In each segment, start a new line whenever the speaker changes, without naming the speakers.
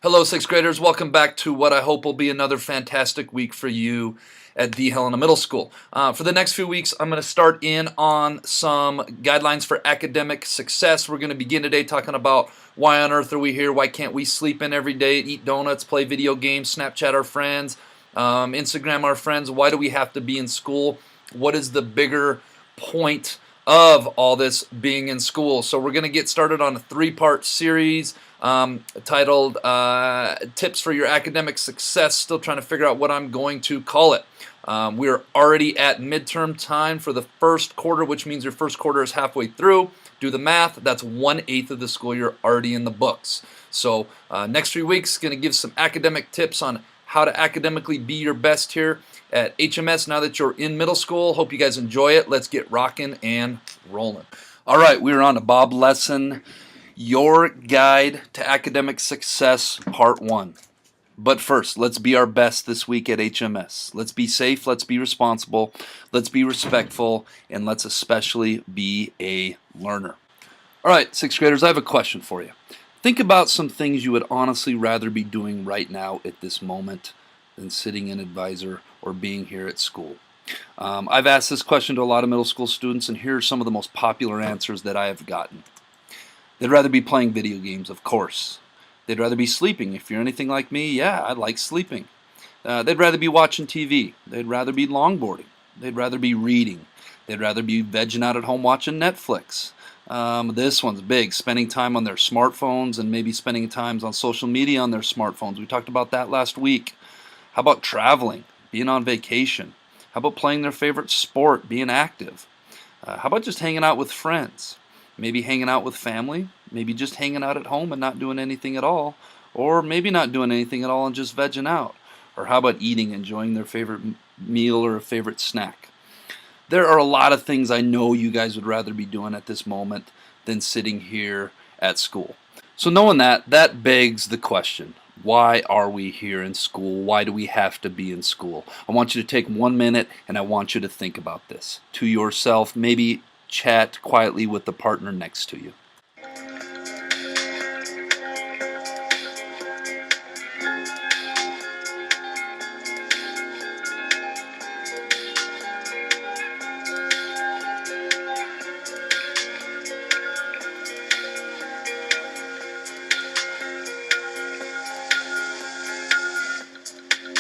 Hello, sixth graders. Welcome back to what I hope will be another fantastic week for you at the Helena Middle School. For the next few weeks, I'm going to start in on some guidelines for academic success. We're going to begin today talking about why on earth are we here? Why can't we sleep in every day, eat donuts, play video games, Snapchat our friends, Instagram our friends? Why do we have to be in school? What is the bigger point of all this being in school? So we're going to get started on a three-part series titled Tips for Your Academic Success. Still trying to figure out what I'm going to call it. We're already at midterm time for the first quarter, which means your first quarter is halfway through. Do the math. That's 1/8 of the school year already in the books. So next 3 weeks, going to give some academic tips on how to academically be your best here at HMS now that you're in middle school. Hope you guys enjoy it. Let's get rocking and rolling. All right, we're on to Bob Lesson, Your Guide to Academic Success, Part 1. But first, let's be our best this week at HMS. Let's be safe, let's be responsible, let's be respectful, and let's especially be a learner. All right, sixth graders, I have a question for you. Think about some things you would honestly rather be doing right now at this moment than sitting in advisor or being here at school. I've asked this question to a lot of middle school students, and here are some of the most popular answers that I have gotten. They'd rather be playing video games, of course. They'd rather be sleeping. If you're anything like me, yeah, I like sleeping. They'd rather be watching TV. They'd rather be longboarding. They'd rather be reading. They'd rather be vegging out at home watching Netflix. This one's big, spending time on their smartphones and maybe spending time on social media on their smartphones. We talked about that last week. How about traveling, being on vacation? How about playing their favorite sport, being active? How about just hanging out with friends? Maybe hanging out with family, maybe just hanging out at home and not doing anything at all, or maybe not doing anything at all and just vegging out. Or how about eating, enjoying their favorite meal or a favorite snack? There are a lot of things I know you guys would rather be doing at this moment than sitting here at school. So knowing that begs the question, why are we here in school? Why do we have to be in school? I want you to take 1 minute and I want you to think about this to yourself, maybe chat quietly with the partner next to you.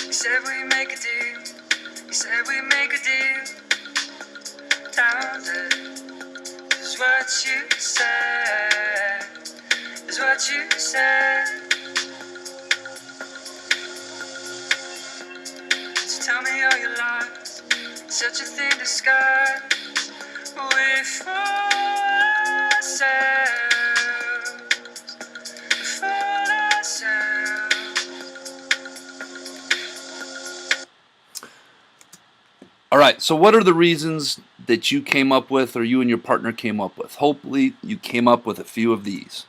You said we make a deal. You said we make a deal. Is what you said. Is what you said. So tell me all your lies. Such a thin disguise. We fool ourselves. We fool ourselves.
All right, so what are the reasons that you came up with or you and your partner came up with? Hopefully you came up with a few of these.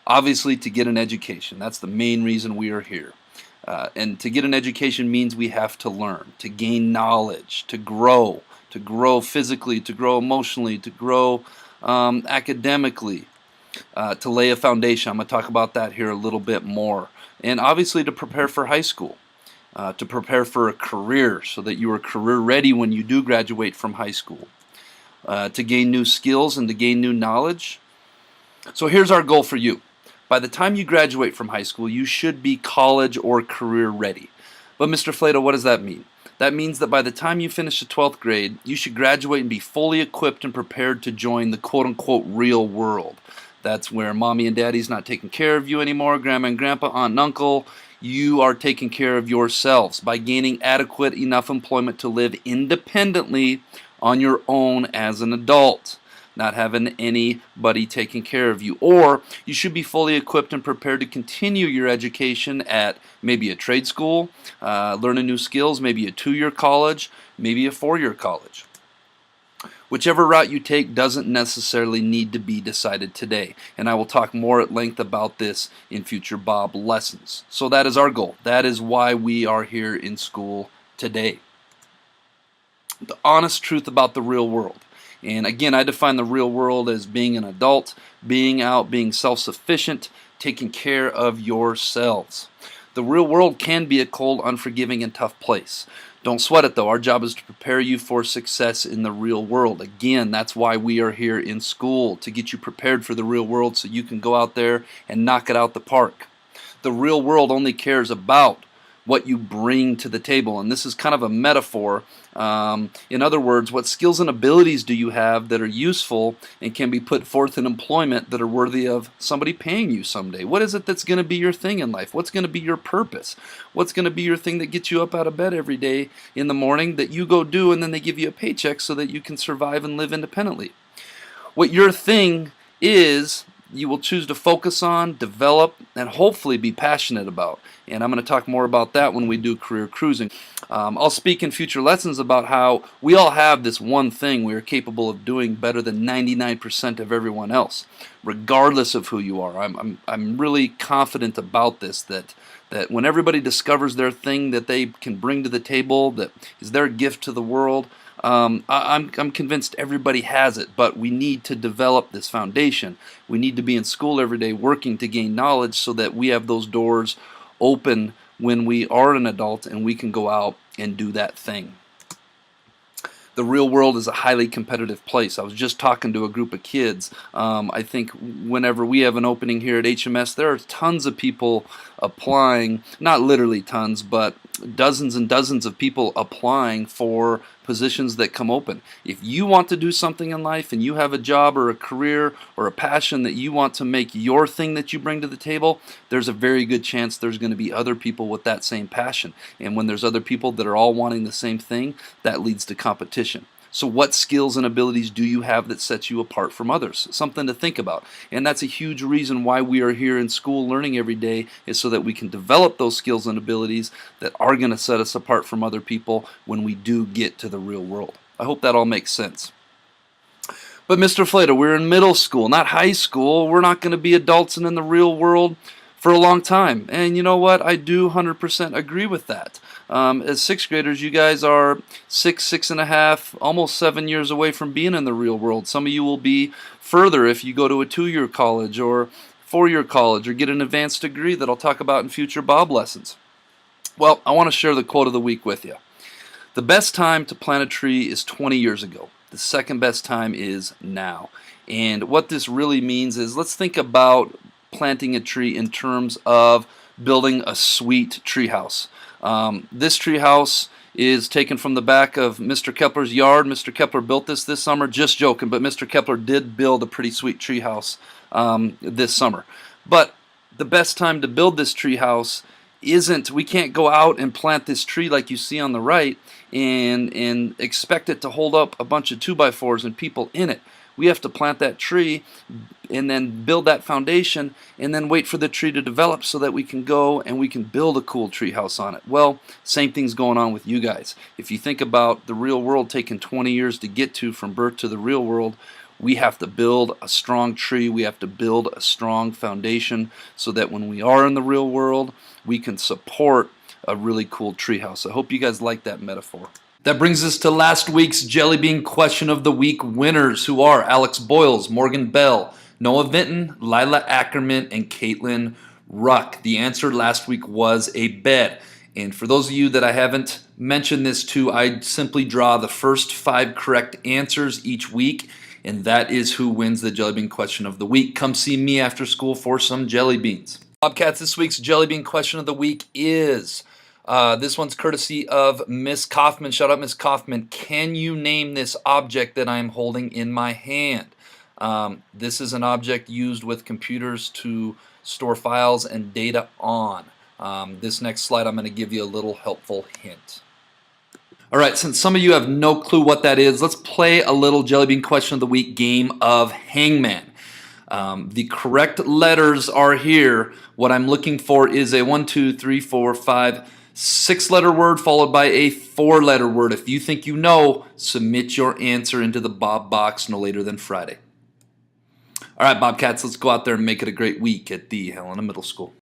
Obviously, to get an education. That's the main reason we are here. And to get an education means we have to learn, to gain knowledge, to grow physically, to grow emotionally, to grow academically, to lay a foundation. I'm going to talk about that here a little bit more. And obviously to prepare for high school. To prepare for a career so that you are career ready when you do graduate from high school, to gain new skills and to gain new knowledge. So here's our goal for you. By the time you graduate from high school, you should be college or career ready. But Mr. Flatow, what does that mean? That means that by the time you finish the 12th grade, you should graduate and be fully equipped and prepared to join the quote-unquote real world. That's where mommy and daddy's not taking care of you anymore, grandma and grandpa, aunt and uncle. You are taking care of yourselves by gaining adequate enough employment to live independently on your own as an adult, not having anybody taking care of you. Or you should be fully equipped and prepared to continue your education at maybe a trade school, learning new skills, maybe a 2-year college, maybe a 4-year college. Whichever route you take doesn't necessarily need to be decided today, and I will talk more at length about this in future Bob lessons. So that is our goal. That is why we are here in school today. The honest truth about the real world. And again, I define the real world as being an adult, being out, being self-sufficient, taking care of yourselves. The real world can be a cold, unforgiving, and tough place. Don't sweat it though. Our job is to prepare you for success in the real world. Again, that's why we are here in school, to get you prepared for the real world so you can go out there and knock it out the park. The real world only cares about what you bring to the table, and this is kind of a metaphor. In other words, what skills and abilities do you have that are useful and can be put forth in employment that are worthy of somebody paying you someday? What is it that's going to be your thing in life? What's going to be your purpose? What's going to be your thing that gets you up out of bed every day in the morning that you go do, and then they give you a paycheck so that you can survive and live independently? What your thing is, you will choose to focus on, develop, and hopefully be passionate about. And I'm going to talk more about that when we do career cruising. I'll speak in future lessons about how we all have this one thing we are capable of doing better than 99% of everyone else, regardless of who you are. I'm really confident about this, that when everybody discovers their thing that they can bring to the table, that is their gift to the world, I'm convinced everybody has it, but we need to develop this foundation. We need to be in school every day working to gain knowledge so that we have those doors open when we are an adult and we can go out and do that thing. The real world is a highly competitive place. I was just talking to a group of kids. I think whenever we have an opening here at HMS, there are tons of people applying, not literally tons, but dozens and dozens of people applying for positions that come open. If you want to do something in life and you have a job or a career or a passion that you want to make your thing that you bring to the table, there's a very good chance there's going to be other people with that same passion. And when there's other people that are all wanting the same thing, that leads to competition. So what skills and abilities do you have that sets you apart from others? Something to think about. And that's a huge reason why we are here in school learning every day, is so that we can develop those skills and abilities that are going to set us apart from other people when we do get to the real world. I hope that all makes sense. But Mr. Flatow, we're in middle school, not high school. We're not going to be adults and in the real world for a long time. And you know what? I do 100% agree with that. As sixth graders, you guys are 6.5, almost 7 years away from being in the real world. Some of you will be further if you go to a 2-year college or 4-year college or get an advanced degree that I'll talk about in future Bob lessons. Well, I want to share the quote of the week with you. The best time to plant a tree is 20 years ago. The second best time is now. And what this really means is, let's think about planting a tree in terms of building a sweet tree house. This tree house is taken from the back of Mr. Kepler's yard. Mr. Kepler built this summer. Just joking, but Mr. Kepler did build a pretty sweet tree house this summer. But the best time to build this tree house isn't, we can't go out and plant this tree like you see on the right and expect it to hold up a bunch of 2x4s and people in it. We have to plant that tree and then build that foundation and then wait for the tree to develop so that we can go and we can build a cool tree house on it. Well, same thing's going on with you guys. If you think about the real world taking 20 years to get to from birth to the real world, we have to build a strong tree. We have to build a strong foundation so that when we are in the real world, we can support a really cool tree house. I hope you guys like that metaphor. That brings us to last week's Jellybean Question of the Week winners, who are Alex Boyles, Morgan Bell, Noah Vinton, Lila Ackerman, and Caitlin Ruck. The answer last week was a bet. And for those of you that I haven't mentioned this to, I simply draw the first 5 correct answers each week, and that is who wins the Jellybean Question of the Week. Come see me after school for some jelly beans. Bobcats, this week's Jellybean Question of the Week is... this one's courtesy of Miss Kaufman. Shout out, Miss Kaufman. Can you name this object that I'm holding in my hand? This is an object used with computers to store files and data on. This next slide, I'm going to give you a little helpful hint. All right, since some of you have no clue what that is, let's play a little Jellybean Question of the Week game of Hangman. The correct letters are here. What I'm looking for is a 1, 2, 3, 4, 5, 6-letter word followed by a 4-letter word. If you think you know, submit your answer into the Bob box no later than Friday. All right, Bobcats, let's go out there and make it a great week at the Helena Middle School.